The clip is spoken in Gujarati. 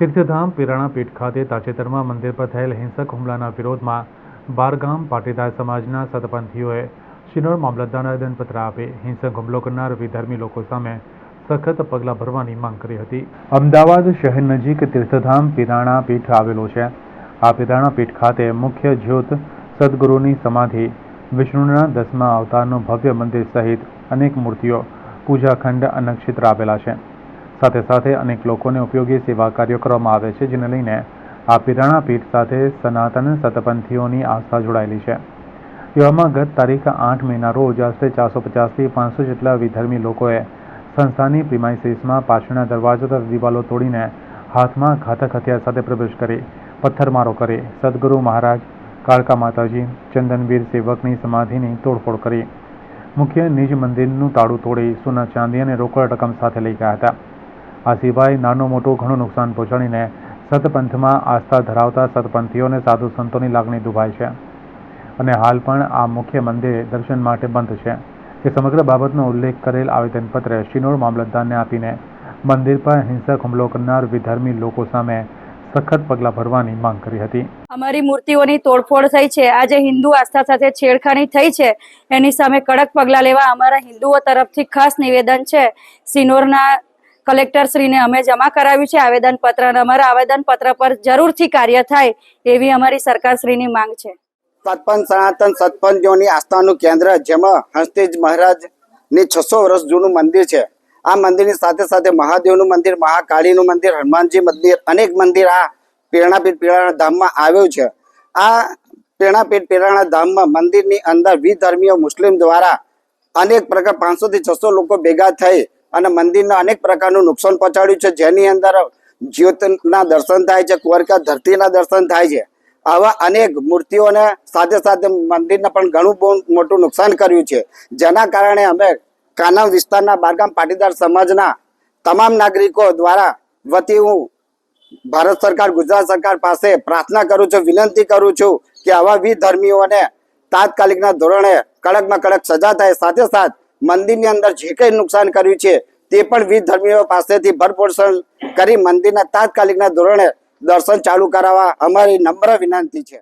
તીર્થધામ પીરાણા પીઠ ખાતે તાજેતરમાં મંદિર પર થયેલ હિંસક હુમલાના વિરોધમાં બારગામ પાટીદાર સમાજના સતપંથીઓએ શિનોર મામલતદારને આવેદનપત્ર આપી હિંસક હુમલો કરનાર વિધર્મી લોકો સામે સખત પગલાં ભરવાની માંગ કરી હતી। અમદાવાદ શહેર નજીક તીર્થધામ પીરાણા પીઠ આવેલું છે। આ પીરાણા પીઠ ખાતે મુખ્ય જ્યોત સદગુરુની સમાધિ, વિષ્ણુના 10મા અવતારનું ભવ્ય મંદિર સહિત અનેક મૂર્તિઓ, પૂજાખંડ અને નક્ષત્ર આવેલા છે। સાથે સાથે અનેક લોકોને ઉપયોગી સેવા કાર્યો કરવામાં આવે છે, જેને લઈને આ પીરાણા પીઠ સાથે સનાતન સતપંથીઓની આસ્થા જોડાયેલી છે। એવામાં ગત તારીખ 8 મેના રોજ આશરે 450થી 500 જેટલા વિધર્મી લોકોએ સંસ્થાની પ્રિમાઇસીસમાં પાછળના દરવાજા તથા દિવાલો તોડીને હાથમાં ઘાતક હથિયાર સાથે પ્રવેશ કરી પથ્થરમારો કરી સદગુરુ મહારાજ, કાળકા માતાજી, ચંદનવીર સેવકની સમાધિની તોડફોડ કરી મુખ્ય નિજ મંદિરનું તાળું તોડી સોના ચાંદી અને રોકડ રકમ સાથે લઈ ગયા હતા। આ સિવાય નાનું મોટું ઘણું નુકસાન પહોંચાડીને સતપંથમાં આસ્થા ધરાવતા સતપંથીઓને સાધુ સંતોની લાગણી દુભાઈ છે અને હાલ પણ આ મુખ્ય મંદિર દર્શન માટે બંધ છે। તે સમગ્ર બાબતનો ઉલ્લેખ કરેલ આવેદનપત્ર શિનોર મામલતદારને આપીને મંદિર પર હિંસક હુમલો કરનાર વિધર્મી લોકો સામે સખત પગલાં ભરવાની માંગ કરી હતી। અમારી મૂર્તિઓની તોડફોડ થઈ છે, આજે હિન્દુ આસ્થા સાથે છેડખાની થઈ છે, એની સામે કડક પગલાં લેવા અમારા હિન્દુઓ તરફથી ખાસ નિવેદન છે। શિનોરના કલેક્ટર શ્રીને અમે જમા કરાવ્યું છે આવેદનપત્ર, અને અમારા આવેદનપત્ર પર જરૂરથી કાર્ય થાય એવી અમારી સરકારશ્રીની માંગ છે। સતપંથ સનાતન સતપંથીઓની આસ્થાનું કેન્દ્ર, જેમાં હંસતેજ મહારાજની 600 વર્ષ જૂનું મંદિર છે। આ મંદિરની સાથે સાથે મહાદેવનું મંદિર, મહાકાળીનું મંદિર, હનુમાનજી મંદિર, અનેક મંદિર આ પીરાણાપીઠ પીરાણા ધામમાં આવ્યું છે। આ પીરાણાપીઠ પીરાણા ધામમાં મંદિરની અંદર વિધર્મીઓ મુસ્લિમ દ્વારા અનેક પ્રકાર 500 થી 600 લોકો ભેગા થઈ અને મંદિરને અનેક પ્રકારનું નુકસાન પહોંચાડ્યું છે, જેની અંદર જ્યોતના દર્શન થાય છે, કુંવરકા ધરતીના દર્શન થાય છે। આવા અનેક મૂર્તિઓને સાથે સાથે મંદિરને પણ ઘણું બહુ મોટું નુકસાન કર્યું છે, જેના કારણે અમે કાનમ વિસ્તારના બારગામ પાટીદાર સમાજના તમામ નાગરિકો દ્વારા વતી હું ભારત સરકાર, ગુજરાત સરકાર પાસે પ્રાર્થના કરું છું, વિનંતી કરું છું કે આવા વિધર્મીઓને તાત્કાલિકના ધોરણે કડકમાં કડક સજા થાય। સાથે સાથે મંદિરની અંદર જે કંઈ નુકસાન કર્યું છે તે પણ વિધર્મીઓ પાસેથી ભરપોષણ કરી મંદિરના તાત્કાલિકના ધોરણે દર્શન ચાલુ કરાવવા અમારી નમ્ર વિનંતી છે।